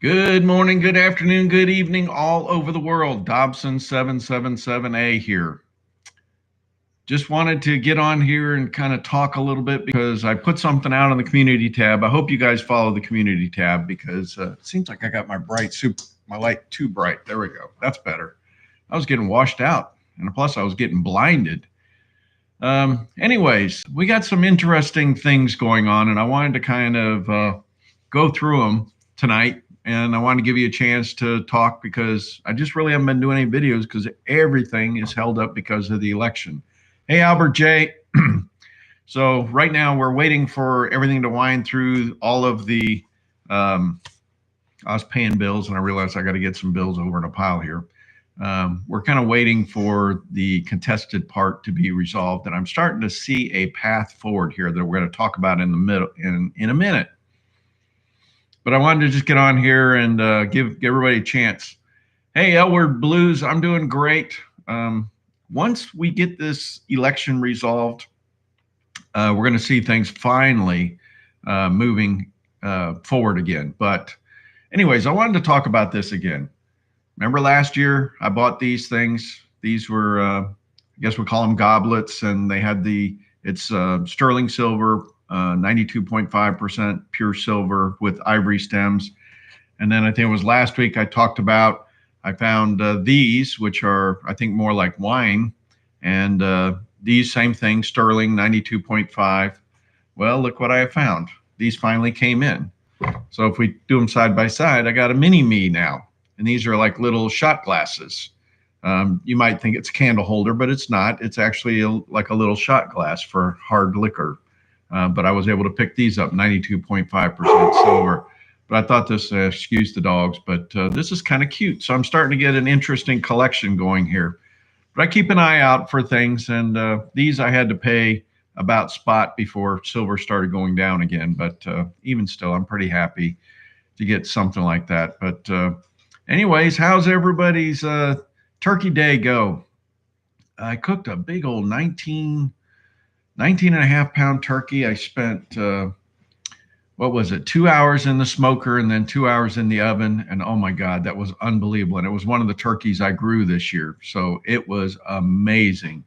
Good morning, good afternoon, good evening, all over the world. Dobson777a here. Just wanted to get on here and kind of talk a little bit because I put something out on the community tab. I hope you guys follow the community tab because it seems like I got my light too bright. There we go. That's better. I was getting washed out, and plus I was getting blinded. Anyways, we got some interesting things going on, and I wanted to kind of go through them tonight. And I want to give you a chance to talk because I just really haven't been doing any videos because everything is held up because of the election. Hey, Albert J. So right now we're waiting for everything to wind through all of the, I was paying bills and I realized I got to get some bills over in a pile here. We're kind of waiting for the contested part to be resolved. And I'm starting to see a path forward here that we're going to talk about in the middle in a minute. But I wanted to just get on here and give everybody a chance. Hey, Elwood Blues, I'm doing great. Once we get this election resolved, we're going to see things finally moving forward again. But anyways, I wanted to talk about this again. Remember last year I bought these things. These were, I guess we call them goblets, and they had it's sterling silver, 92.5% pure silver with ivory stems. And then I think it was last week I found these, which are, I think, more like wine. And these same things, sterling 92.5. Well, look what I found. These finally came in. So if we do them side by side, I got a mini me now. And these are like little shot glasses. You might think it's a candle holder, but it's not. It's actually like a little shot glass for hard liquor. But I was able to pick these up, 92.5% silver. But I thought this, excuse the dogs, but this is kind of cute. So I'm starting to get an interesting collection going here. But I keep an eye out for things. And these I had to pay about spot before silver started going down again. But even still, I'm pretty happy to get something like that. But anyways, how's everybody's turkey day go? I cooked a big old 19 and a half pound turkey. I spent, what was it, 2 hours in the smoker and then 2 hours in the oven. And oh my God, that was unbelievable. And it was one of the turkeys I grew this year. So it was amazing.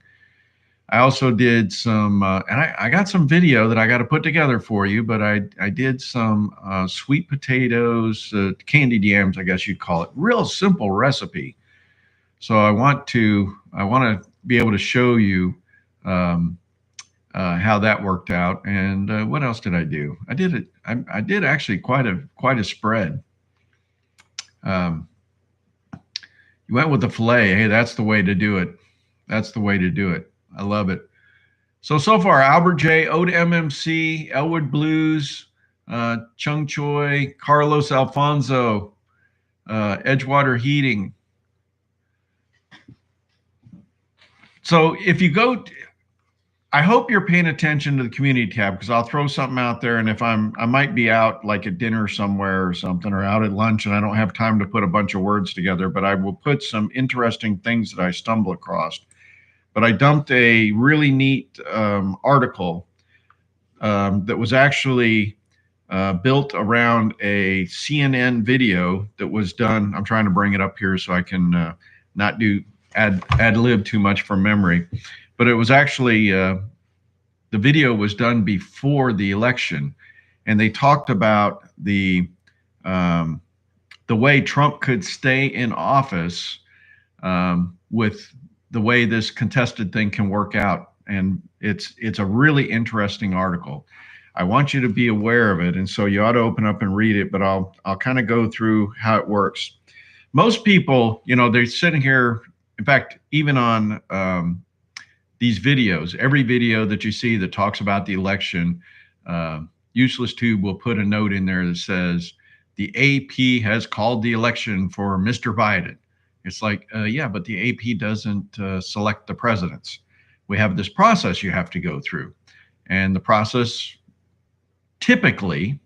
I also did some, and I got some video that I got to put together for you, but I did some sweet potatoes, candied yams, I guess you'd call it. Real simple recipe. So I want to be able to show you how that worked out. And what else did I do? I did actually quite a spread. You went with the filet. Hey, that's the way to do it. That's the way to do it. I love it. So far, Albert J, Ode MMC, Elwood Blues, Chung Choi, Carlos Alfonso, Edgewater Heating. So if you go, I hope you're paying attention to the community tab because I'll throw something out there. And if I might be out like at dinner somewhere or something, or out at lunch, and I don't have time to put a bunch of words together, but I will put some interesting things that I stumble across. But I dumped a really neat article that was actually built around a CNN video that was done. I'm trying to bring it up here so I can not do ad lib too much from memory. But it was actually, the video was done before the election, and they talked about the way Trump could stay in office with the way this contested thing can work out. And it's a really interesting article. I want you to be aware of it, and so you ought to open up and read it, but I'll kind of go through how it works. Most people, they're sitting here, in fact, even on these videos, every video that you see that talks about the election, Useless Tube will put a note in there that says, the AP has called the election for Mr. Biden. It's like, yeah, but the AP doesn't select the presidents. We have this process you have to go through. And the process typically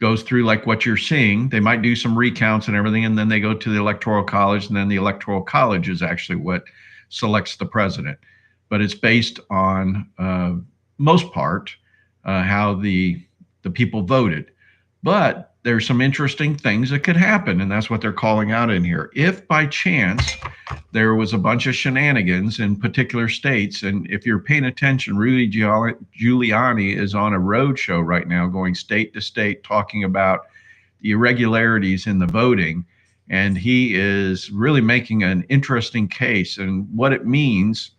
goes through like what you're seeing. They might do some recounts and everything, and then they go to the Electoral College, and then the Electoral College is actually what selects the president. But it's based on, most part, how the people voted. But there's some interesting things that could happen, and that's what they're calling out in here. If by chance there was a bunch of shenanigans in particular states, and if you're paying attention, Rudy Giuliani is on a road show right now going state to state talking about the irregularities in the voting, and he is really making an interesting case. And what it means,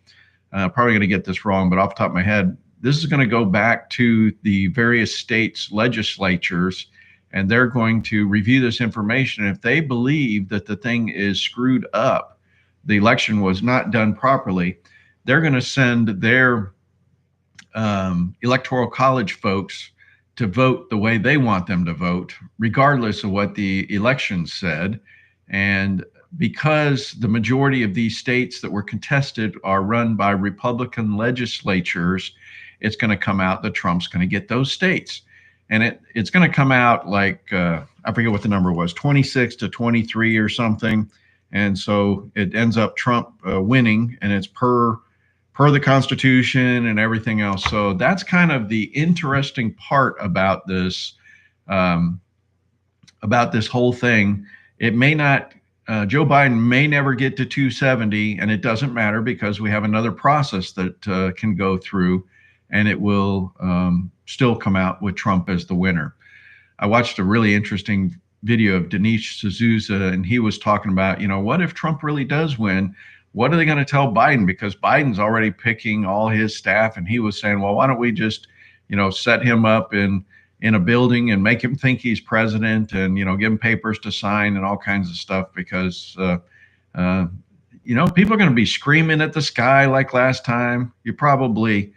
probably going to get this wrong, but off the top of my head, this is going to go back to the various states' legislatures, and they're going to review this information. If they believe that the thing is screwed up, the election was not done properly, they're going to send their electoral college folks to vote the way they want them to vote, regardless of what the election said. And because the majority of these states that were contested are run by Republican legislatures, it's going to come out that Trump's going to get those states. And it's going to come out like, I forget what the number was, 26 to 23 or something. And so it ends up Trump winning, and it's per the Constitution and everything else. So that's kind of the interesting part about this whole thing. It may not, Joe Biden may never get to 270, and it doesn't matter because we have another process that can go through, and it will still come out with Trump as the winner. I watched a really interesting video of Dinesh D'Souza, and he was talking about, what if Trump really does win? What are they going to tell Biden? Because Biden's already picking all his staff, and he was saying, well, why don't we just, set him up in a building and make him think he's president, and, give him papers to sign and all kinds of stuff, because, people are going to be screaming at the sky like last time. You probably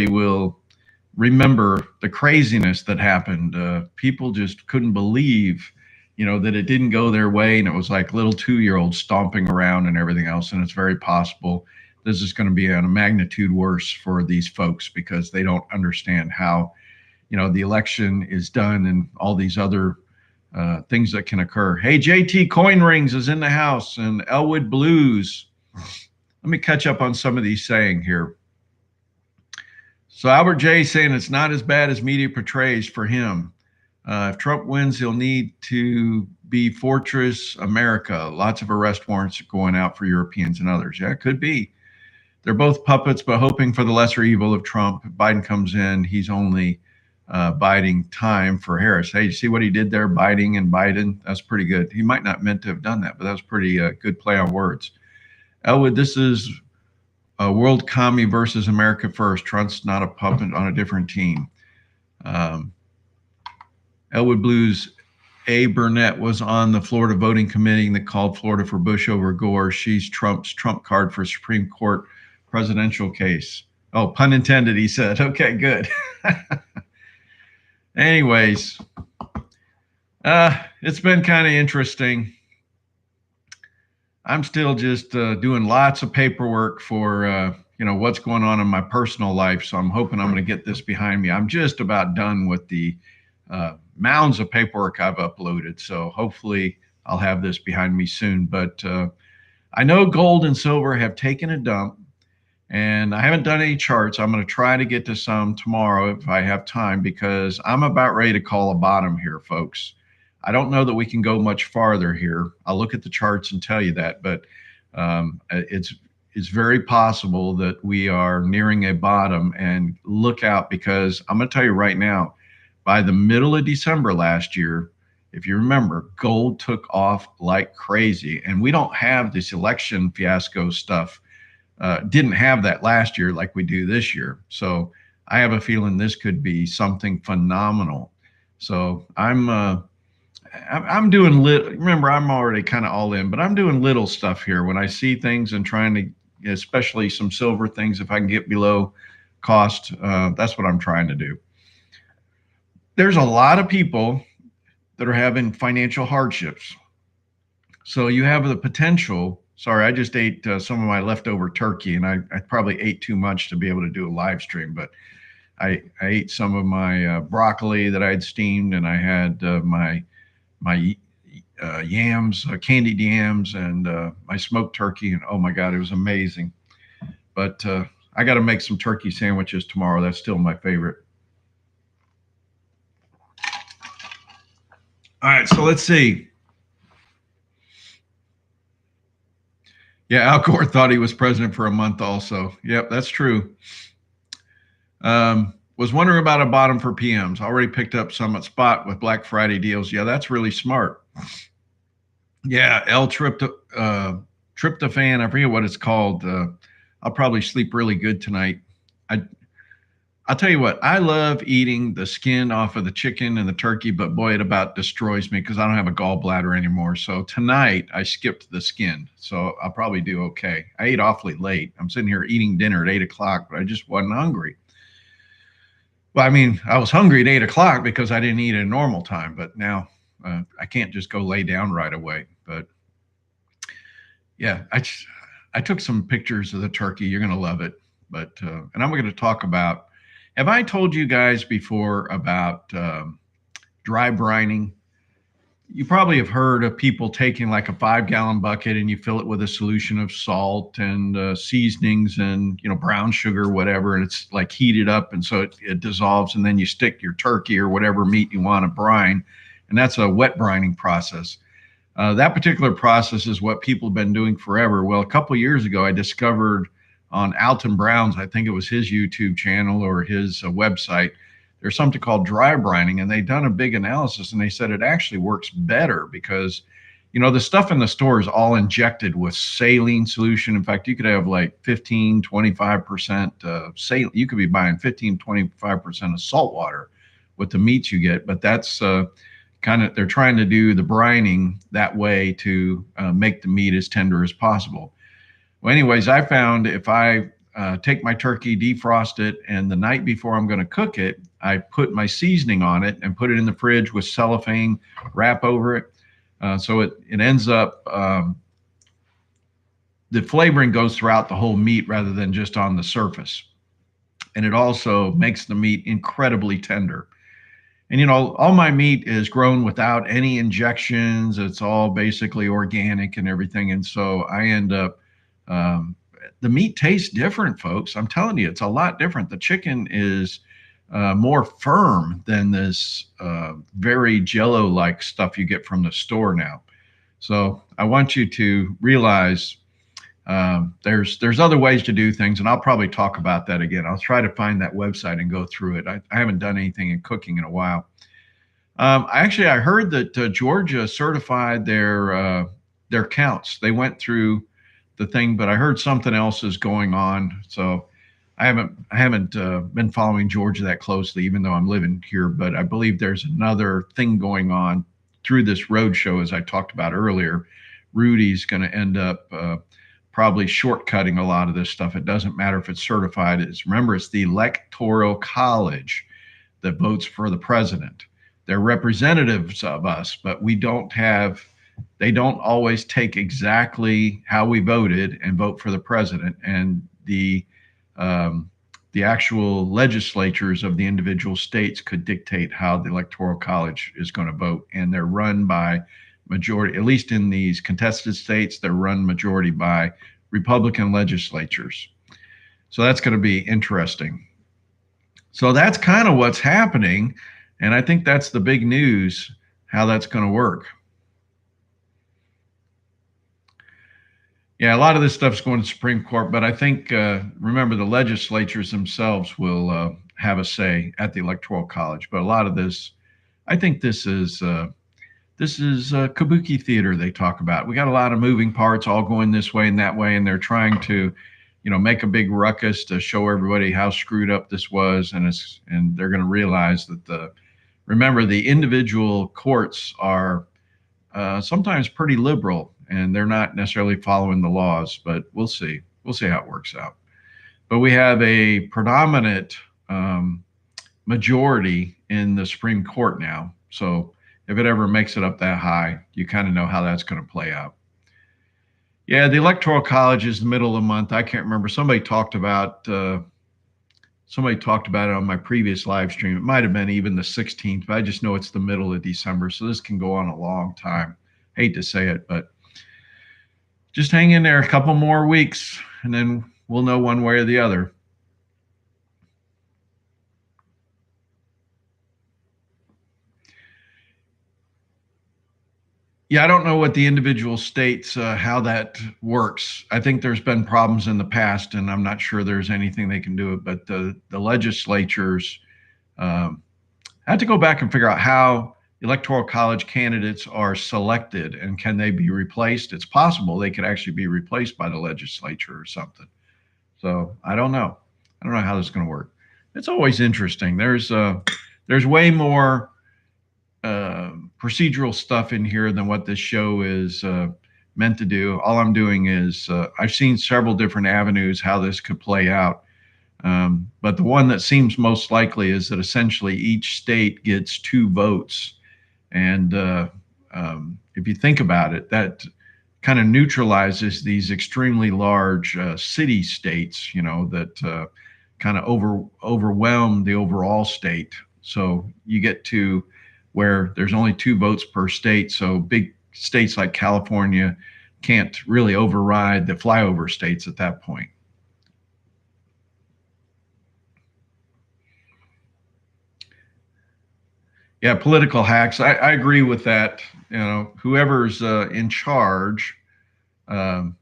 will remember the craziness that happened. People just couldn't believe, that it didn't go their way, and it was like little 2-year-olds stomping around and everything else. And it's very possible this is going to be on a magnitude worse for these folks because they don't understand how, the election is done and all these other things that can occur. Hey, JT Coin Rings is in the house, and Elwood Blues. Let me catch up on some of these saying here. So Albert J saying it's not as bad as media portrays for him. If Trump wins, he'll need to be Fortress America. Lots of arrest warrants going out for Europeans and others. Yeah, it could be. They're both puppets, but hoping for the lesser evil of Trump. If Biden comes in, he's only biding time for Harris. Hey, you see what he did there, biding and Biden? That's pretty good. He might not meant to have done that, but that was pretty good play on words. Elwood, this is world commie versus America first. Trump's not a puppet on a different team. Elwood Blues, A. Burnett was on the Florida voting committee that called Florida for Bush over Gore. She's Trump's trump card for Supreme Court presidential case. Oh, pun intended, he said. Okay, good. Anyways, it's been kind of interesting. I'm still just doing lots of paperwork for, what's going on in my personal life. So I'm hoping I'm going to get this behind me. I'm just about done with the mounds of paperwork I've uploaded. So hopefully I'll have this behind me soon. But I know gold and silver have taken a dump, and I haven't done any charts. I'm going to try to get to some tomorrow if I have time, because I'm about ready to call a bottom here, folks. I don't know that we can go much farther here. I'll look at the charts and tell you that, but it's very possible that we are nearing a bottom. And look out, because I'm going to tell you right now, by the middle of December last year, if you remember, gold took off like crazy. And we don't have this election fiasco stuff. Didn't have that last year like we do this year. So I have a feeling this could be something phenomenal. So I'm doing remember, I'm already kind of all in, but I'm doing little stuff here when I see things and trying to, especially some silver things, if I can get below cost, that's what I'm trying to do. There's a lot of people that are having financial hardships. So you have the potential. Sorry, I just ate some of my leftover turkey, and I probably ate too much to be able to do a live stream, but I ate some of my broccoli that I'd steamed, and I had my yams, candied yams, and my smoked turkey, and oh my God, it was amazing. But I got to make some turkey sandwiches tomorrow. That's still my favorite. All right, so let's see. Yeah, Al Gore thought he was president for a month also. Yep, that's true. Was wondering about a bottom for PMs. Already picked up some at spot with Black Friday deals. Yeah, that's really smart. Yeah, tryptophan. I forget what it's called. I'll probably sleep really good tonight. I I'll tell you what, I love eating the skin off of the chicken and the turkey, but boy, it about destroys me because I don't have a gallbladder anymore. So tonight I skipped the skin. So I'll probably do okay. I ate awfully late. I'm sitting here eating dinner at 8 o'clock, but I just wasn't hungry. Well, I mean, I was hungry at 8 o'clock because I didn't eat at a normal time, but now I can't just go lay down right away. But yeah, I took some pictures of the turkey. You're going to love it. But, and I'm going to talk about, have I told you guys before about dry brining? You probably have heard of people taking like a 5 gallon bucket and you fill it with a solution of salt and seasonings and, you know, brown sugar, whatever. And it's like heated up. And so it dissolves. And then you stick your turkey or whatever meat you want to brine. And that's a wet brining process. That particular process is what people have been doing forever. Well, a couple of years ago, I discovered on Alton Brown's, I think it was his YouTube channel or his website, there's something called dry brining, and they've done a big analysis, and they said it actually works better because, you know, the stuff in the store is all injected with saline solution. In fact, you could have like 15, 25% saline. You could be buying 15, 25% of salt water with the meats you get, but that's they're trying to do the brining that way to make the meat as tender as possible. Well, anyways, I found if I take my turkey, defrost it, and the night before I'm going to cook it, I put my seasoning on it and put it in the fridge with cellophane wrap over it. So it ends up, the flavoring goes throughout the whole meat rather than just on the surface. And it also makes the meat incredibly tender. And, you know, all my meat is grown without any injections. It's all basically organic and everything. And so I end up, the meat tastes different, folks. I'm telling you, it's a lot different. The chicken is more firm than this very jello-like stuff you get from the store now. So I want you to realize there's other ways to do things, and I'll probably talk about that again. I'll try to find that website and go through it. I haven't done anything in cooking in a while. I heard that Georgia certified their counts. They went through the thing, but I heard something else is going on. So I haven't been following Georgia that closely, even though I'm living here. But I believe there's another thing going on through this road show, as I talked about earlier. Rudy's going to end up probably shortcutting a lot of this stuff. It doesn't matter if it's certified. Remember, it's the Electoral College that votes for the president. They're representatives of us, but they don't always take exactly how we voted and vote for the president. And the actual legislatures of the individual states could dictate how the Electoral College is going to vote. And they're run by majority, at least in these contested states, they're run majority by Republican legislatures. So that's going to be interesting. So that's kind of what's happening. And I think that's the big news, how that's going to work. Yeah, a lot of this stuff's going to Supreme Court, but I think, remember, the legislatures themselves will have a say at the Electoral College. But a lot of this, I think this is kabuki theater they talk about. We got a lot of moving parts all going this way and that way, and they're trying to, you know, make a big ruckus to show everybody how screwed up this was, and they're going to realize that remember, the individual courts are sometimes pretty liberal, and they're not necessarily following the laws, but we'll see. We'll see how it works out. But we have a predominant majority in the Supreme Court now. So if it ever makes it up that high, you kind of know how that's going to play out. Yeah, the Electoral College is the middle of the month. I can't remember. Somebody talked about it on my previous live stream. It might have been even the 16th, but I just know it's the middle of December. So this can go on a long time. Hate to say it, but just hang in there a couple more weeks and then we'll know one way or the other. Yeah, I don't know what the individual states, how that works. I think there's been problems in the past, and I'm not sure there's anything they can do it. But the legislatures um, had to go back and figure out how electoral college candidates are selected and can they be replaced. It's possible they could actually be replaced by the legislature or something. So I don't know. I don't know how this is going to work. It's always interesting. There's way more procedural stuff in here than what this show is meant to do. All I'm doing is I've seen several different avenues how this could play out. But the one that seems most likely is that essentially each state gets 2 votes. And if you think about it, that kind of neutralizes these extremely large city states, that kind of overwhelm the overall state. So you get to where there's only 2 votes per state. So big states like California can't really override the flyover states at that point. Yeah, political hacks. I agree with that. Whoever's in charge um,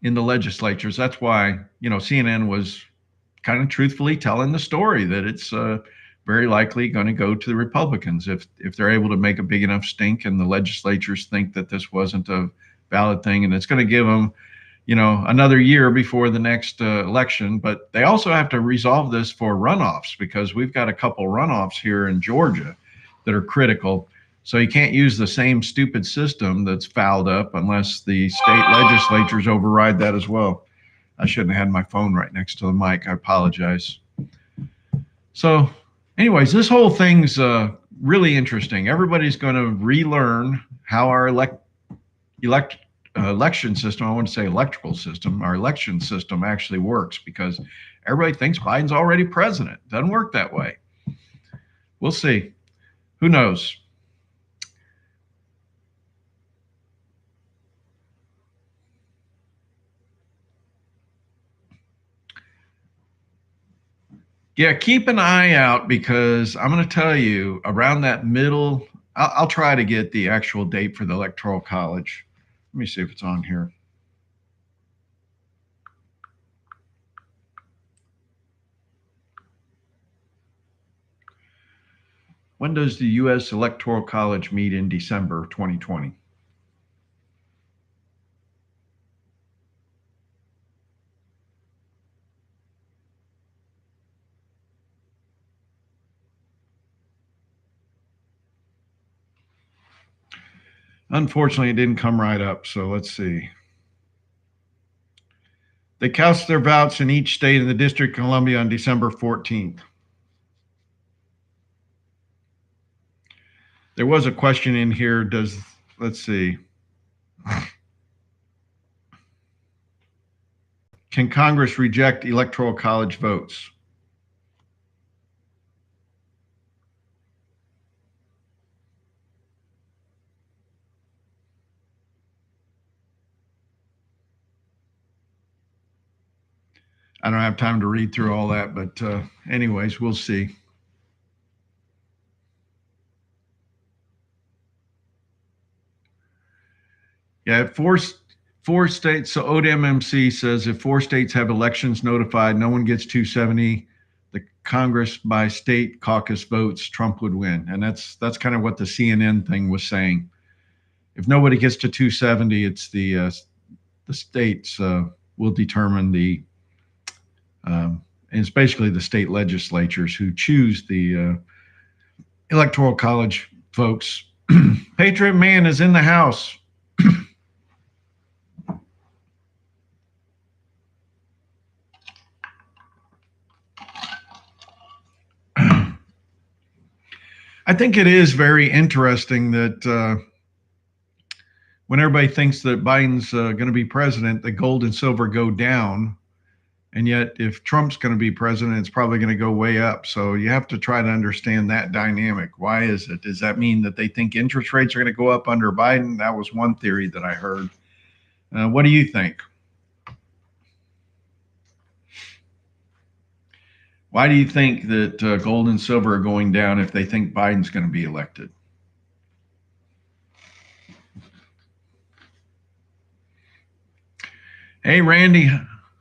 in the legislatures, that's why, CNN was kind of truthfully telling the story that it's very likely going to go to the Republicans if they're able to make a big enough stink and the legislatures think that this wasn't a valid thing, and it's going to give them, another year before the next election. But they also have to resolve this for runoffs because we've got a couple runoffs here in Georgia that are critical. So you can't use the same stupid system that's fouled up unless the state legislatures override that as well. I shouldn't have had my phone right next to the mic. I apologize. So, anyways, this whole thing's really interesting. Everybody's going to relearn how our election system, I want to say electrical system, our election system actually works, because everybody thinks Biden's already president. Doesn't work that way. We'll see. Who knows? Yeah, keep an eye out, because I'm going to tell you around that middle, I'll try to get the actual date for the Electoral College. Let me see if it's on here. When does the U.S. Electoral College meet in December 2020? Unfortunately, it didn't come right up, so let's see. They cast their ballots in each state in the District of Columbia on December 14th. There was a question in here. Let's see. Can Congress reject Electoral College votes? I don't have time to read through all that, but anyways, we'll see. Yeah, four states. So ODMMC says if 4 states have elections notified, no one gets 270. The Congress by state caucus votes, Trump would win, and that's kind of what the CNN thing was saying. If nobody gets to 270, it's the states will determine and it's basically the state legislatures who choose the electoral college folks. Patriot Man is in the house. I think it is very interesting that when everybody thinks that Biden's going to be president, the gold and silver go down. And yet, if Trump's going to be president, it's probably going to go way up. So you have to try to understand that dynamic. Why is it? Does that mean that they think interest rates are going to go up under Biden? That was one theory that I heard. What do you think? Why do you think that gold and silver are going down if they think Biden's going to be elected? Hey, Randy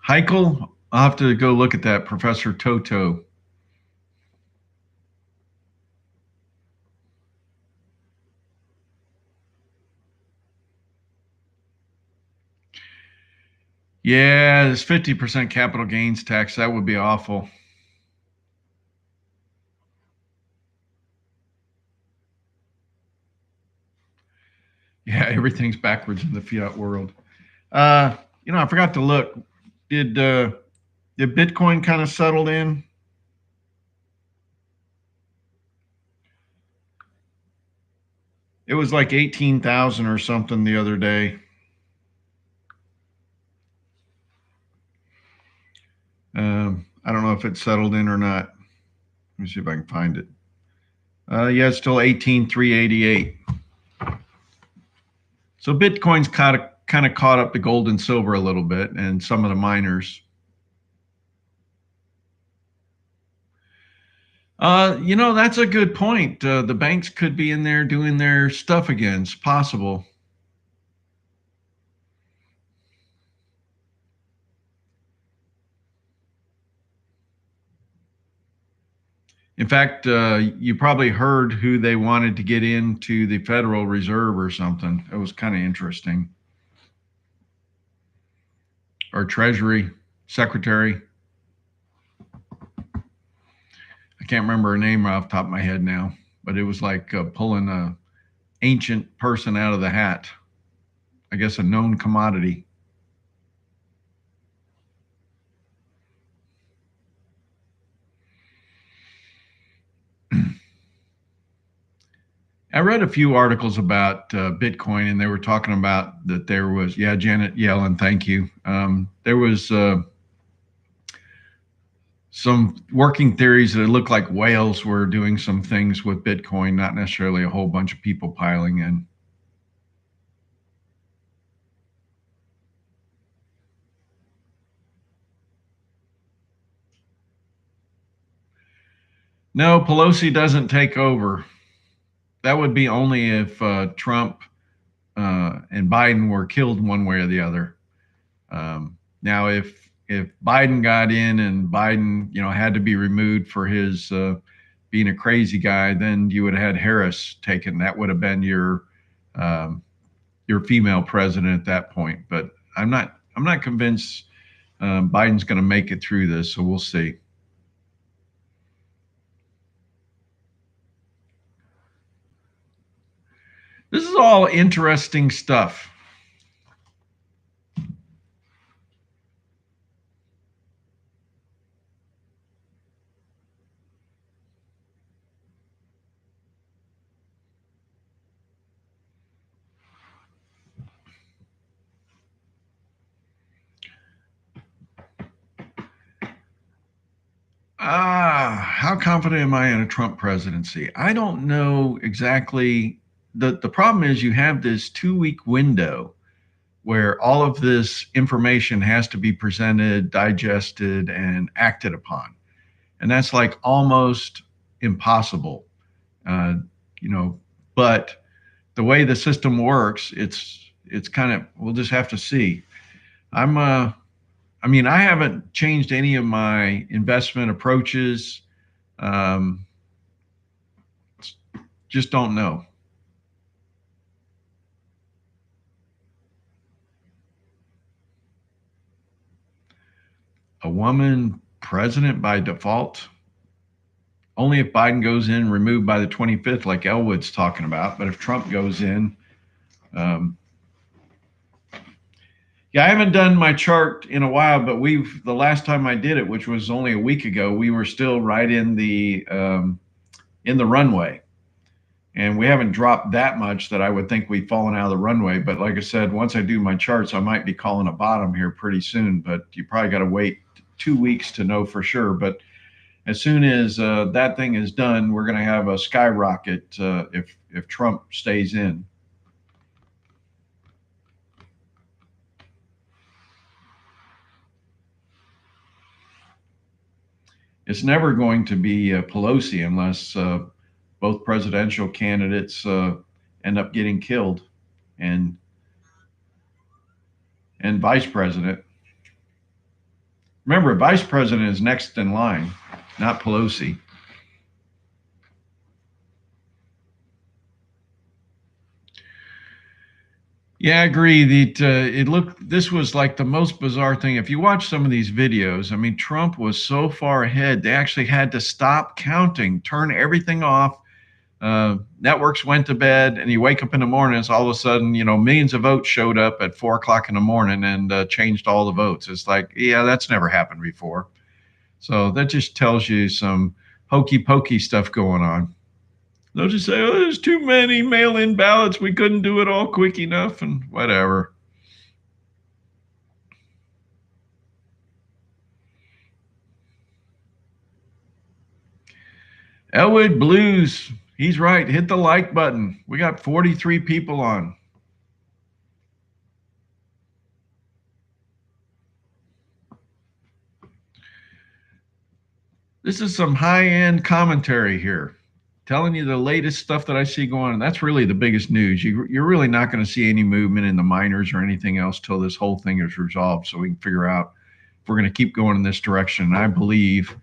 Heichel. I'll have to go look at that, Professor Toto. Yeah, this 50% capital gains tax, that would be awful. Yeah, everything's backwards in the fiat world. Uh, I forgot to look. Did uh, did Bitcoin kind of settled in? It was like 18,000 or something the other day. I don't know if it settled in or not. Let me see if I can find it. Yeah, it's still 18,388. So Bitcoin's kind of caught up to gold and silver a little bit, and some of the miners. That's a good point. The banks could be in there doing their stuff again. It's possible. In fact, you probably heard who they wanted to get into the Federal Reserve or something. It was kind of interesting. Or Treasury Secretary. I can't remember her name right off the top of my head now, but it was like pulling a ancient person out of the hat. I guess a known commodity. I read a few articles about Bitcoin, and they were talking about that there was, yeah, Janet Yellen, thank you. There was some working theories that it looked like whales were doing some things with Bitcoin, not necessarily a whole bunch of people piling in. No, Pelosi doesn't take over. That would be only if Trump and Biden were killed one way or the other. Now, if Biden got in and Biden, had to be removed for his being a crazy guy, then you would have had Harris taken. That would have been your female president at that point. But I'm not convinced Biden's going to make it through this. So we'll see. This is all interesting stuff. How confident am I in a Trump presidency? I don't know exactly. The problem is you have this 2 week window where all of this information has to be presented, digested, and acted upon. And that's like almost impossible. Uh, you know, but the way the system works, it's kind of, we'll just have to see. I'm I mean, I haven't changed any of my investment approaches. Um, just don't know. A woman president by default? Only if Biden goes in removed by the 25th, like Elwood's talking about. But if Trump goes in, um, yeah, I haven't done my chart in a while, but the last time I did it, which was only a week ago, we were still right in the runway. And we haven't dropped that much that I would think we've fallen out of the runway. But like I said, once I do my charts, I might be calling a bottom here pretty soon. But you probably got to wait 2 weeks to know for sure. But as soon as that thing is done, we're going to have a skyrocket if Trump stays in. It's never going to be Pelosi unless both presidential candidates end up getting killed, and vice president. Remember, vice president is next in line, not Pelosi. Yeah, I agree that this was like the most bizarre thing. If you watch some of these videos, I mean, Trump was so far ahead, they actually had to stop counting, turn everything off. Networks went to bed, and you wake up in the morning, it's all of a sudden, millions of votes showed up at 4 o'clock in the morning and changed all the votes. It's like, yeah, that's never happened before. So that just tells you some hokey pokey stuff going on. They'll just say, oh, there's too many mail in ballots. We couldn't do it all quick enough, and whatever. Elwood Blues, he's right. Hit the like button. We got 43 people on. This is some high end commentary here, telling you the latest stuff that I see going on. That's really the biggest news. You're really not going to see any movement in the miners or anything else till this whole thing is resolved, so we can figure out if we're going to keep going in this direction. And I believe,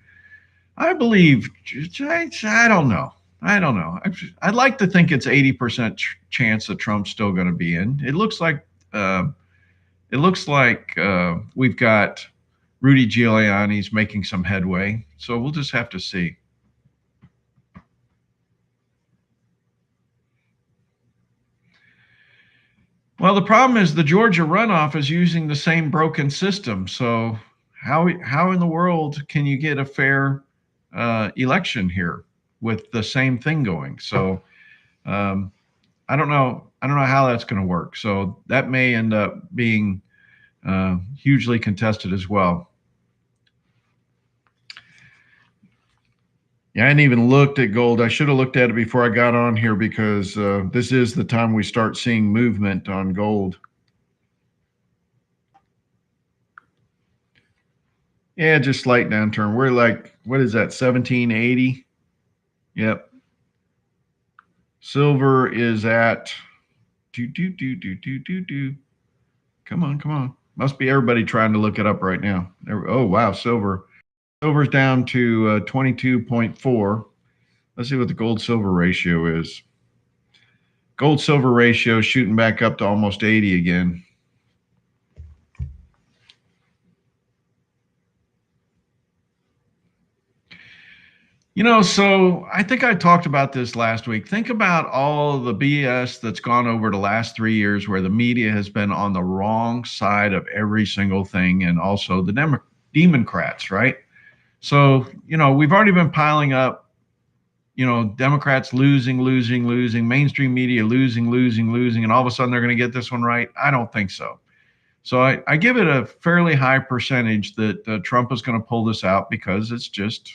I don't know. I don't know. I'd like to think it's 80% chance that Trump's still going to be in. It looks like we've got Rudy Giuliani's making some headway. So we'll just have to see. Well, the problem is the Georgia runoff is using the same broken system. So how in the world can you get a fair election here with the same thing going? So I don't know. I don't know how that's going to work. So that may end up being hugely contested as well. Yeah, I hadn't even looked at gold. I should have looked at it before I got on here because this is the time we start seeing movement on gold. Yeah, just slight downturn. We're like, what is that, 1780? Yep. Silver is at Come on. Must be everybody trying to look it up right now. Oh, wow, Silver's down to 22.4. Let's see what the gold silver ratio is. Gold silver ratio shooting back up to almost 80 again. So I think I talked about this last week. Think about all the BS that's gone over the last 3 years where the media has been on the wrong side of every single thing, and also the Democrats, right? So, we've already been piling up, Democrats losing, mainstream media losing, and all of a sudden they're going to get this one right. I don't think so. So I give it a fairly high percentage that Trump is going to pull this out, because it's just,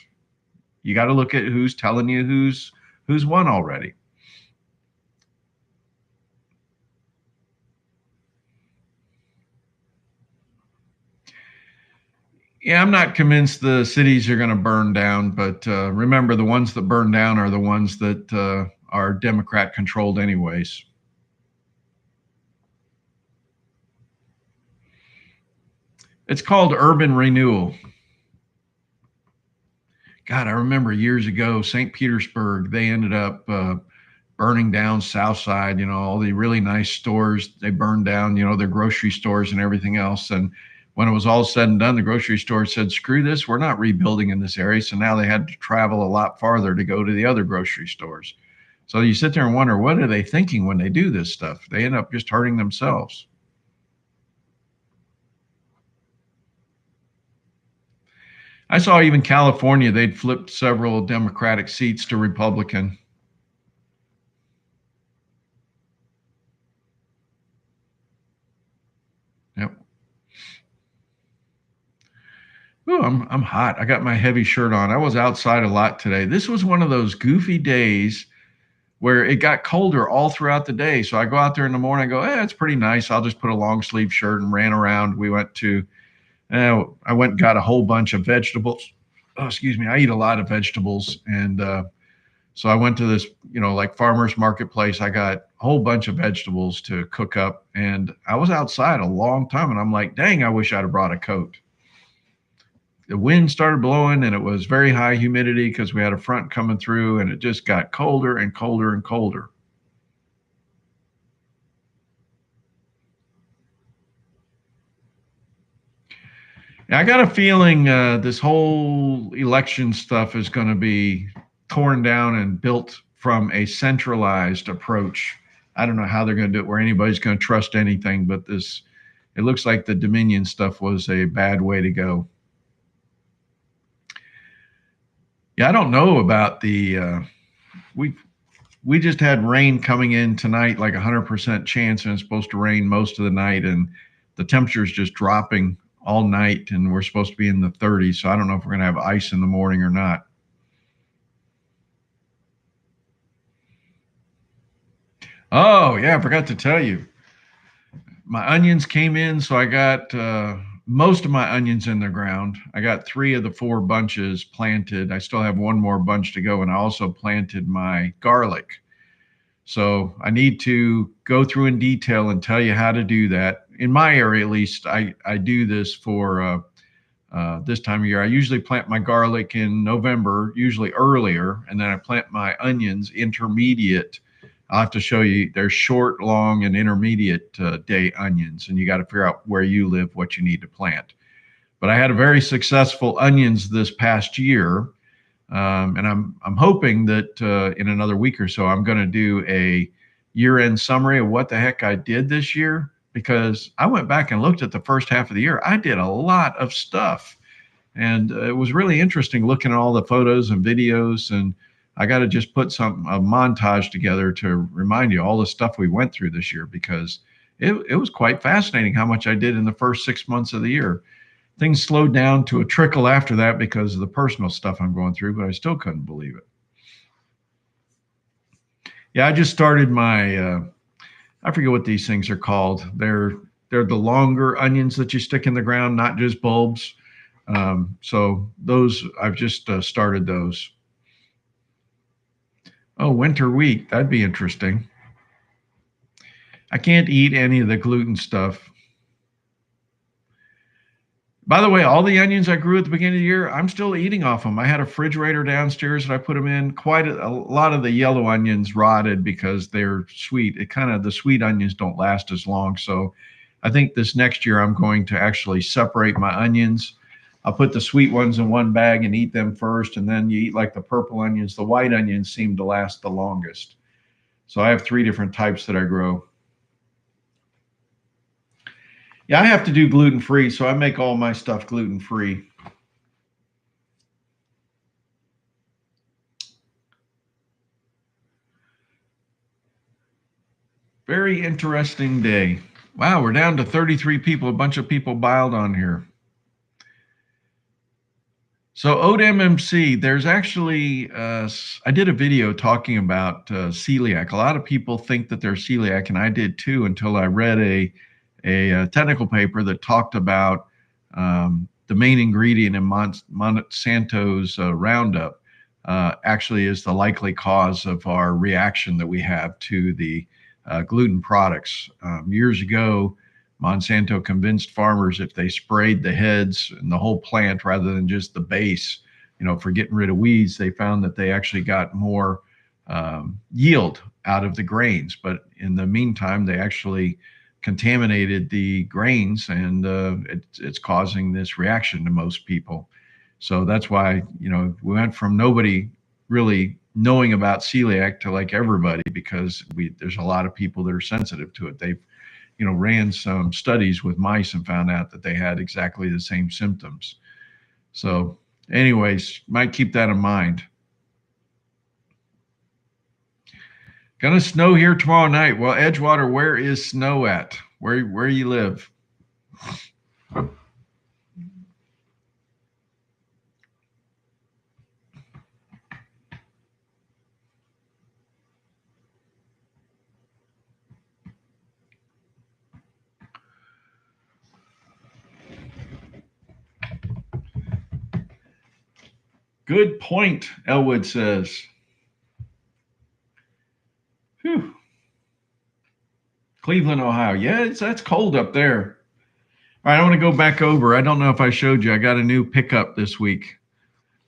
you got to look at who's telling you who's won already. Yeah, I'm not convinced the cities are going to burn down, but remember, the ones that burn down are the ones that are Democrat controlled anyways. It's called urban renewal. God, I remember years ago, St. Petersburg, they ended up burning down South Side, all the really nice stores. They burned down, their grocery stores and everything else. And when it was all said and done, the grocery store said, screw this, we're not rebuilding in this area. So now they had to travel a lot farther to go to the other grocery stores. So you sit there and wonder, what are they thinking when they do this stuff? They end up just hurting themselves. I saw even California, they'd flipped several Democratic seats to Republican. Yep. Ooh, I'm hot. I got my heavy shirt on. I was outside a lot today. This was one of those goofy days where it got colder all throughout the day. So I go out there in the morning, I go, it's pretty nice. I'll just put a long sleeve shirt, and ran around. We went to, I went and got a whole bunch of vegetables. Oh, excuse me. I eat a lot of vegetables. And so I went to this, like farmer's marketplace. I got a whole bunch of vegetables to cook up. And I was outside a long time. And I'm like, dang, I wish I'd have brought a coat. the wind started blowing and it was very high humidity because we had a front coming through, and it just got colder and colder and colder. I got a feeling this whole election stuff is going to be torn down and built from a centralized approach. I don't know how they're going to do it where anybody's going to trust anything, but it looks like the Dominion stuff was a bad way to go. Yeah, I don't know about we just had rain coming in tonight, like 100% chance, and it's supposed to rain most of the night, and the temperature is just dropping all night, and we're supposed to be in the 30s. So I don't know if we're going to have ice in the morning or not. Oh yeah, I forgot to tell you. My onions came in, so I got most of my onions in the ground. I got 3 of the 4 bunches planted. I still have 1 more bunch to go, and I also planted my garlic. So I need to go through in detail and tell you how to do that. In my area, at least, I do this for this time of year. I usually plant my garlic in November, usually earlier, and then I plant my onions intermediate. I'll have to show you. They're short, long, and intermediate day onions, and you got to figure out where you live, what you need to plant. But I had a very successful onions this past year, and I'm hoping that in another week or so, I'm going to do a year-end summary of what the heck I did this year, because I went back and looked at the first half of the year. I did a lot of stuff, and it was really interesting looking at all the photos and videos. And I got to just put a montage together to remind you all the stuff we went through this year, because it was quite fascinating how much I did in the first 6 months of the year. Things slowed down to a trickle after that because of the personal stuff I'm going through, but I still couldn't believe it. Yeah, I just started my I forget what these things are called. They're the longer onions that you stick in the ground, not just bulbs. So those, I've just started those. Oh, winter wheat, that'd be interesting. I can't eat any of the gluten stuff. By the way, all the onions I grew at the beginning of the year, I'm still eating off them. I had a refrigerator downstairs that I put them in. Quite a lot of the yellow onions rotted because they're sweet. The sweet onions don't last as long. So I think this next year I'm going to actually separate my onions. I'll put the sweet ones in one bag and eat them first, and then you eat like the purple onions. The white onions seem to last the longest. So I have 3 different types that I grow. Yeah, I have to do gluten-free, so I make all my stuff gluten-free. Very interesting day. Wow, we're down to 33 people. A bunch of people piled on here. So ODMMC, there's actually, I did a video talking about celiac. A lot of people think that they're celiac, and I did too, until I read a technical paper that talked about the main ingredient in Monsanto's Roundup actually is the likely cause of our reaction that we have to the gluten products. Years ago, Monsanto convinced farmers if they sprayed the heads and the whole plant rather than just the base, for getting rid of weeds, they found that they actually got more yield out of the grains. But in the meantime, they actually contaminated the grains, and it's causing this reaction to most people. So that's why, we went from nobody really knowing about celiac to like everybody, because there's a lot of people that are sensitive to it. They've ran some studies with mice and found out that they had exactly the same symptoms. So anyways, might keep that in mind. Gonna snow here tomorrow night. Well, Edgewater, where is snow at? Where you live? Good point, Elwood says. Whew. Cleveland, Ohio. Yeah, that's cold up there. All right, I want to go back over. I don't know if I showed you. I got a new pickup this week.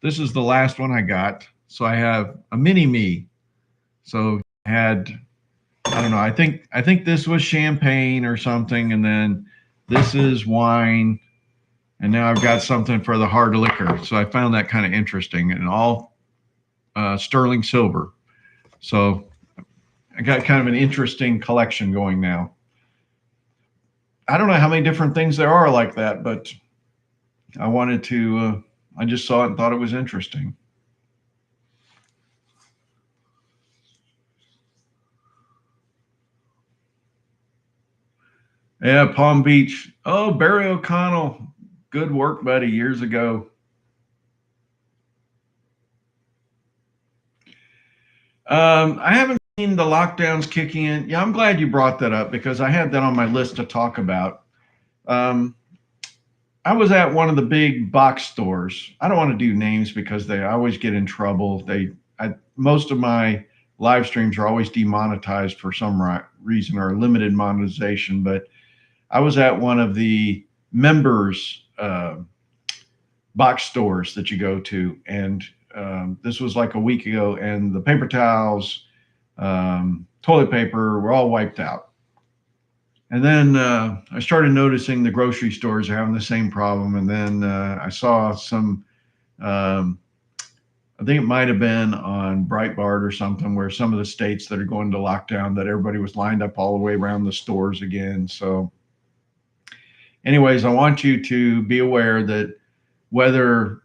This is the last one I got. So I have a mini me. So I had, I don't know. I think this was champagne or something, and then this is wine, and now I've got something for the hard liquor. So I found that kind of interesting, and all sterling silver. So I got kind of an interesting collection going now. I don't know how many different things there are like that, but I wanted to. I just saw it and thought it was interesting. Yeah, Palm Beach. Oh, Barry O'Connell. Good work, buddy, years ago. I haven't seen the lockdowns kicking in. Yeah, I'm glad you brought that up because I had that on my list to talk about. Um, I was at one of the big box stores. I don't want to do names because they always get in trouble. Most of my live streams are always demonetized for some reason or limited monetization. But I was at one of the members box stores that you go to, and this was like a week ago, and the paper towels, toilet paper were all wiped out. And then I started noticing the grocery stores are having the same problem. And then I saw some, um, I think it might have been on Breitbart or something, where some of the states that are going to lockdown, that everybody was lined up all the way around the stores again. So, anyways, I want you to be aware that whether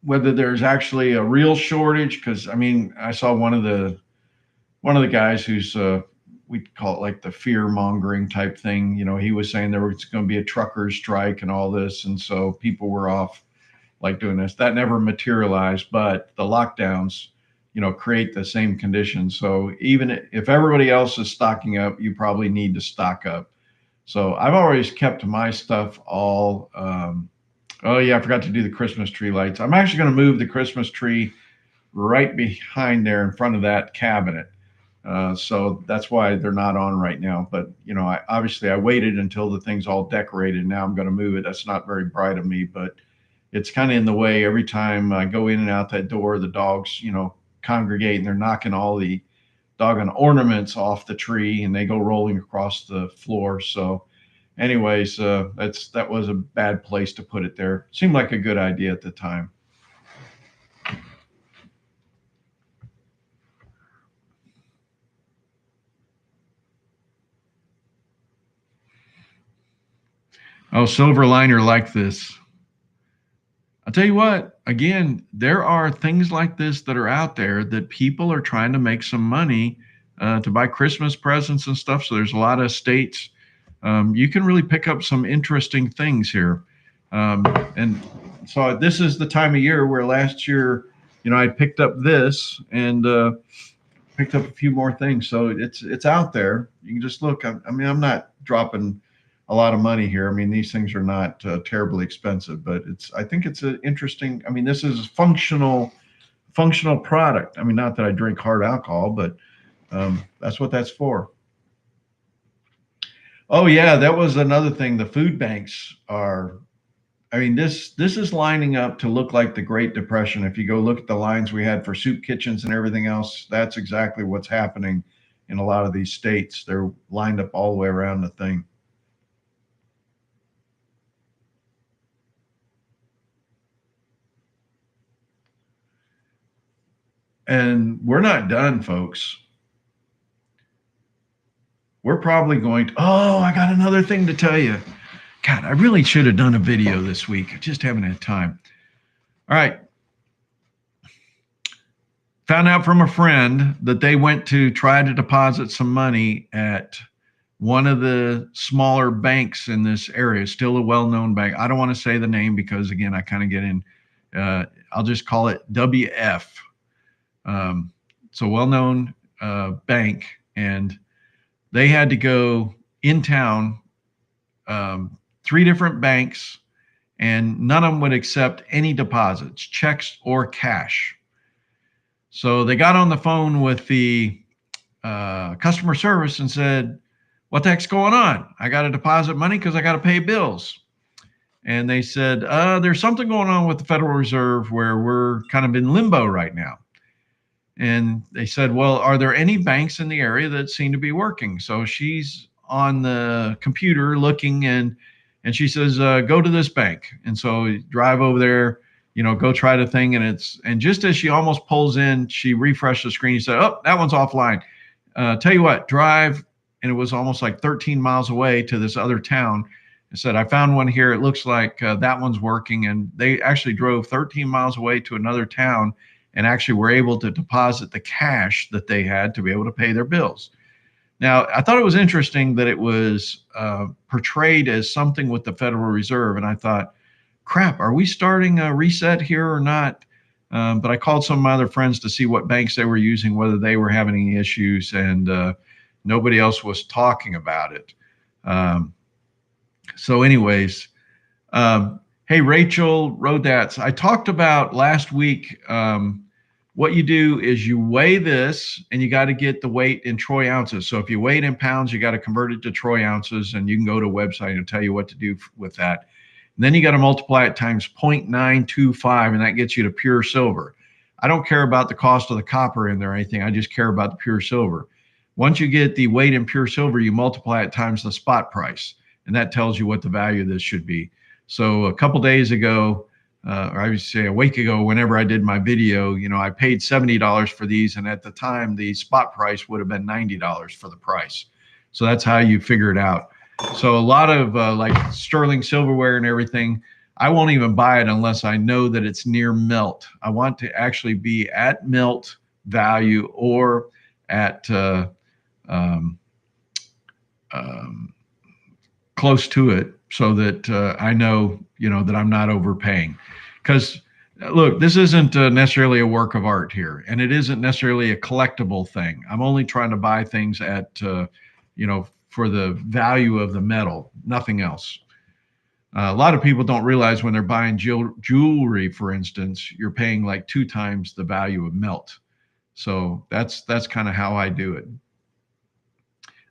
there's actually a real shortage, because I mean, I saw one of the guys who's we call it like the fear mongering type thing. You know, he was saying there was going to be a truckers strike and all this, and so people were off like doing this. That never materialized, but the lockdowns, create the same conditions. So even if everybody else is stocking up, you probably need to stock up. So I've always kept my stuff all. Oh yeah, I forgot to do the Christmas tree lights. I'm actually going to move the Christmas tree right behind there in front of that cabinet. So that's why they're not on right now. But I waited until the thing's all decorated. Now I'm going to move it. That's not very bright of me, but it's kind of in the way. Every time I go in and out that door, the dogs, congregate and they're knocking all the doggone ornaments off the tree, and they go rolling across the floor. So, anyways, that was a bad place to put it there. Seemed like a good idea at the time. Oh, silver liner like this. I'll tell you what, again, there are things like this that are out there that people are trying to make some money to buy Christmas presents and stuff. So there's a lot of states. You can really pick up some interesting things here. And so this is the time of year where last year, I picked up this and picked up a few more things. So it's out there. You can just look. I mean, I'm not dropping a lot of money here. I mean, these things are not terribly expensive, but I think it's an interesting. I mean, this is functional product. I mean, not that I drink hard alcohol, but that's what that's for. Oh yeah, that was another thing. The food banks are. I mean, this is lining up to look like the Great Depression. If you go look at the lines we had for soup kitchens and everything else, that's exactly what's happening in a lot of these states. They're lined up all the way around the thing. And we're not done, folks. We're probably going to, oh, I got another thing to tell you. God, I really should have done a video this week. I just haven't had time. All right. Found out from a friend that they went to try to deposit some money at one of the smaller banks in this area, still a well-known bank. I don't want to say the name because, again, I kind of get in. I'll just call it WF. It's a well-known bank, and they had to go in town, 3 different banks, and none of them would accept any deposits, checks or cash. So they got on the phone with the customer service and said, what the heck's going on? I got to deposit money because I got to pay bills. And they said, there's something going on with the Federal Reserve where we're kind of in limbo right now. And they said, well, are there any banks in the area that seem to be working? So she's on the computer looking, and she says, go to this bank. And so drive over there, go try the thing. And just as she almost pulls in, she refreshed the screen. She said, oh, that one's offline. Tell you what, drive. And it was almost like 13 miles away to this other town. I said, I found one here. It looks like that one's working. And they actually drove 13 miles away to another town and actually were able to deposit the cash that they had to be able to pay their bills. Now, I thought it was interesting that it was portrayed as something with the Federal Reserve. And I thought, crap, are we starting a reset here or not? But I called some of my other friends to see what banks they were using, whether they were having any issues, and nobody else was talking about it. So anyways, hey, Rachel Rodats, I talked about last week, what you do is you weigh this, and you got to get the weight in troy ounces. So if you weigh it in pounds, you got to convert it to troy ounces, and you can go to a website and tell you what to do with that. And then you got to multiply it times 0.925, and that gets you to pure silver. I don't care about the cost of the copper in there or anything. I just care about the pure silver. Once you get the weight in pure silver, you multiply it times the spot price, and that tells you what the value of this should be. So a couple days ago, or I would say a week ago, whenever I did my video, I paid $70 for these, and at the time the spot price would have been $90 for the price. So that's how you figure it out. So a lot of like sterling silverware and everything, I won't even buy it unless I know that it's near melt. I want to actually be at melt value or at close to it, so that I know, that I'm not overpaying. Because look, this isn't necessarily a work of art here, and it isn't necessarily a collectible thing. I'm only trying to buy things at, for the value of the metal, nothing else. A lot of people don't realize when they're buying jewelry, for instance, you're paying like 2 times the value of melt. So that's kind of how I do it.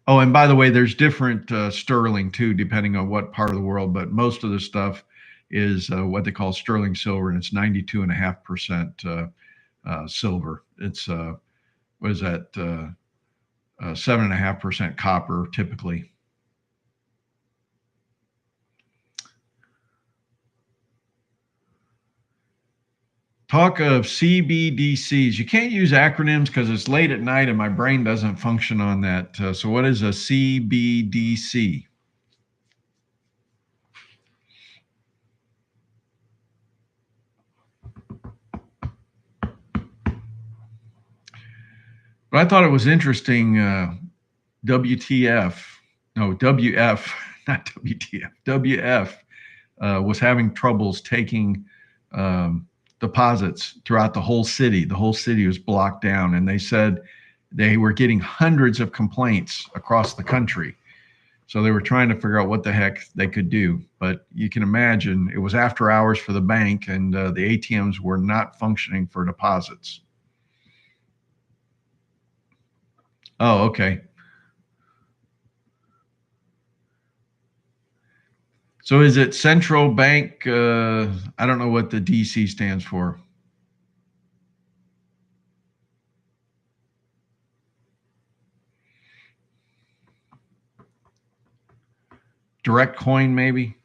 Oh, and by the way, there's different sterling too, depending on what part of the world, but most of the stuff is what they call sterling silver, and it's 92.5% silver. It's what is that? 7.5% copper typically. Talk of CBDCs. You can't use acronyms because it's late at night and my brain doesn't function on that. So what is a CBDC? But I thought it was interesting, WTF, no, WF, not WTF, WF was having troubles taking deposits throughout the whole city. The whole city was blocked down, and they said they were getting hundreds of complaints across the country. So they were trying to figure out what the heck they could do. But you can imagine it was after hours for the bank, and the ATMs were not functioning for deposits. Oh, okay. So is it central bank? I don't know what the DC stands for. Direct coin, maybe.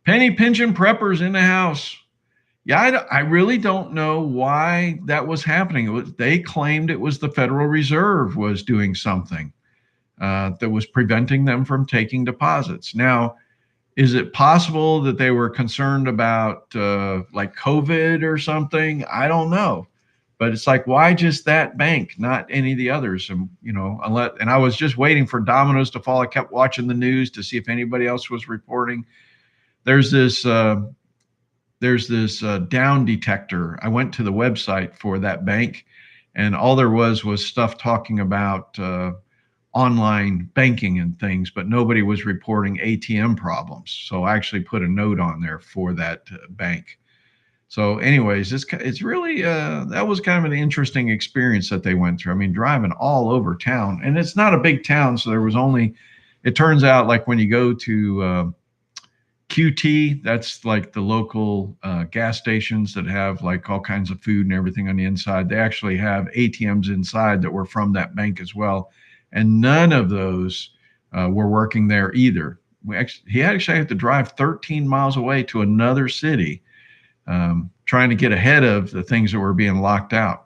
Penny pinching preppers in the house. Yeah, I really don't know why that was happening. They claimed it was the Federal Reserve was doing something that was preventing them from taking deposits. Now, is it possible that they were concerned about like COVID or something? I don't know. But it's like, why just that bank, not any of the others? And and I was just waiting for dominoes to fall. I kept watching the news to see if anybody else was reporting. There's this down detector. I went to the website for that bank, and all there was stuff talking about online banking and things, but nobody was reporting ATM problems. So I actually put a note on there for that bank. So anyways, it's really that was kind of an interesting experience that they went through. I mean, driving all over town, and it's not a big town, so there was only. It turns out like when you go to QT, that's like the local gas stations that have like all kinds of food and everything on the inside. They actually have ATMs inside that were from that bank as well, and none of those were working there either. He actually had to drive 13 miles away to another city, trying to get ahead of the things that were being locked out.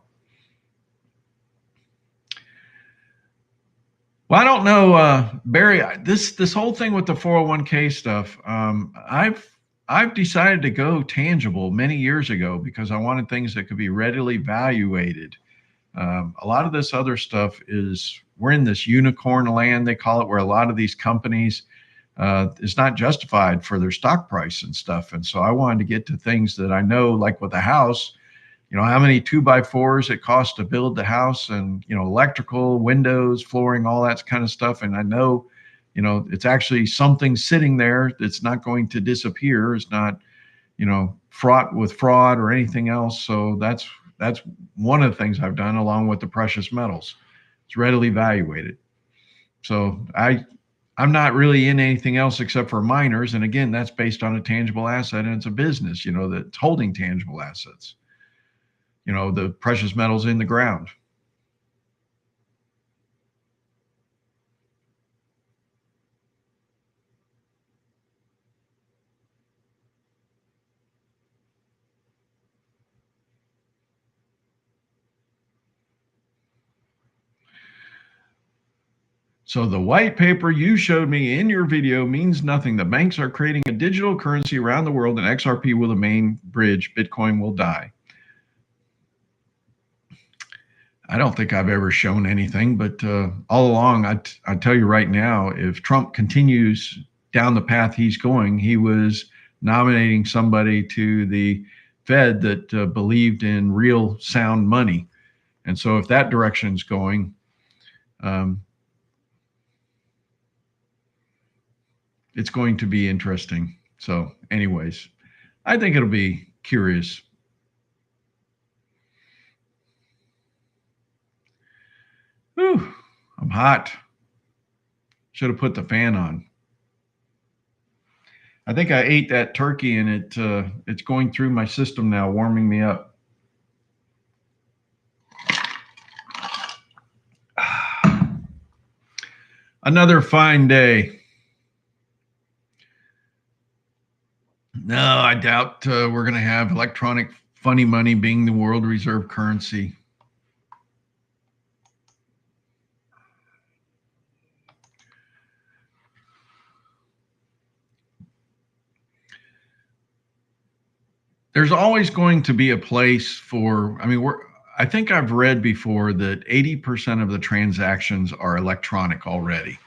Well, I don't know, Barry. This whole thing with the 401k stuff, I've decided to go tangible many years ago because I wanted things that could be readily valuated. A lot of this other stuff is we're in this unicorn land, they call it, where a lot of these companies is not justified for their stock price and stuff. And so I wanted to get to things that I know, like with a house, how many 2x4s it costs to build the house, and electrical, windows, flooring, all that kind of stuff. And I know, it's actually something sitting there that's not going to disappear. It's not, fraught with fraud or anything else. So that's one of the things I've done, along with the precious metals. It's readily evaluated. So I'm not really in anything else except for miners. And again, that's based on a tangible asset, and it's a business, that's holding tangible assets. The precious metals in the ground. So the white paper you showed me in your video means nothing. The banks are creating a digital currency around the world, and XRP will the main bridge. Bitcoin will die. I don't think I've ever shown anything, but all along, I tell you right now, if Trump continues down the path he's going, he was nominating somebody to the Fed that believed in real sound money. And so if that direction's going, it's going to be interesting. So anyways, I think it'll be curious. Whew, I'm hot. Should have put the fan on. I think I ate that turkey, and it's going through my system now, warming me up. Another fine day. No, I doubt we're going to have electronic funny money being the world reserve currency. There's always going to be a place for, I think I've read before that 80% of the transactions are electronic already.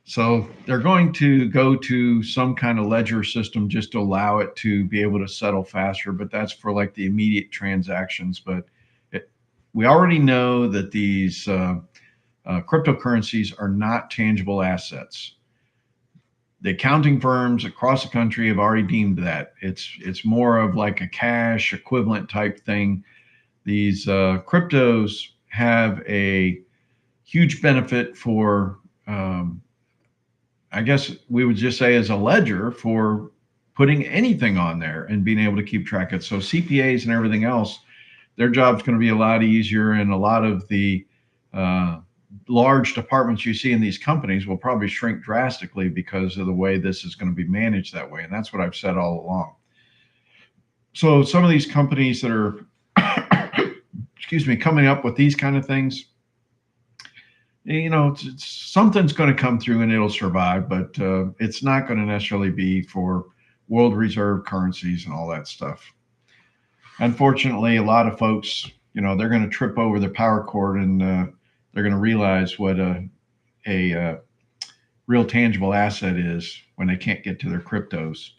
So they're going to go to some kind of ledger system just to allow it to be able to settle faster, but that's for like the immediate transactions. But we already know that these cryptocurrencies are not tangible assets. The accounting firms across the country have already deemed that it's more of like a cash equivalent type thing. These cryptos have a huge benefit for, I guess we would just say, as a ledger for putting anything on there and being able to keep track of it. So CPAs and everything else, their job's going to be a lot easier, and a lot of the large departments you see in these companies will probably shrink drastically because of the way this is going to be managed that way. And that's what I've said all along. So some of these companies that are, coming up with these kind of things, something's going to come through and it'll survive, but it's not going to necessarily be for world reserve currencies and all that stuff. Unfortunately, a lot of folks, they're going to trip over the power cord, and they're going to realize what a real tangible asset is when they can't get to their cryptos.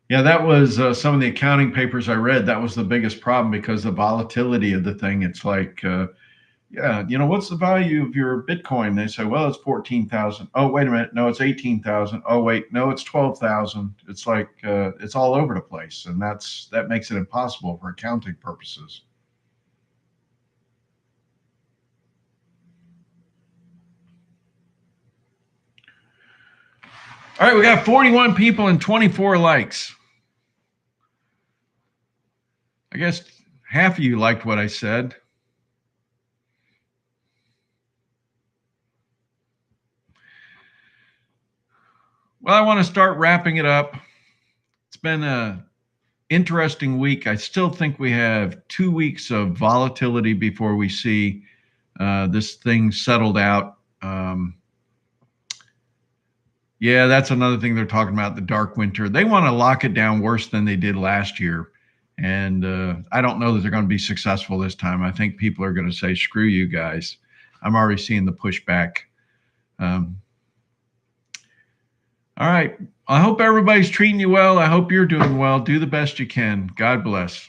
Yeah, that was some of the accounting papers I read. That was the biggest problem, because the volatility of the thing. It's like Yeah, you know, what's the value of your Bitcoin? They say, well, it's 14,000. Oh, wait a minute. No, it's 18,000. Oh, wait, no, it's 12,000. It's like it's all over the place, and that makes it impossible for accounting purposes. All right, we got 41 people and 24 likes. I guess half of you liked what I said. Well, I want to start wrapping it up. It's been a interesting week. I still think we have 2 weeks of volatility before we see this thing settled out. Yeah, that's another thing they're talking about, the dark winter. They want to lock it down worse than they did last year. And I don't know that they're going to be successful this time. I think people are going to say, screw you guys. I'm already seeing the pushback. All right. I hope everybody's treating you well. I hope you're doing well. Do the best you can. God bless.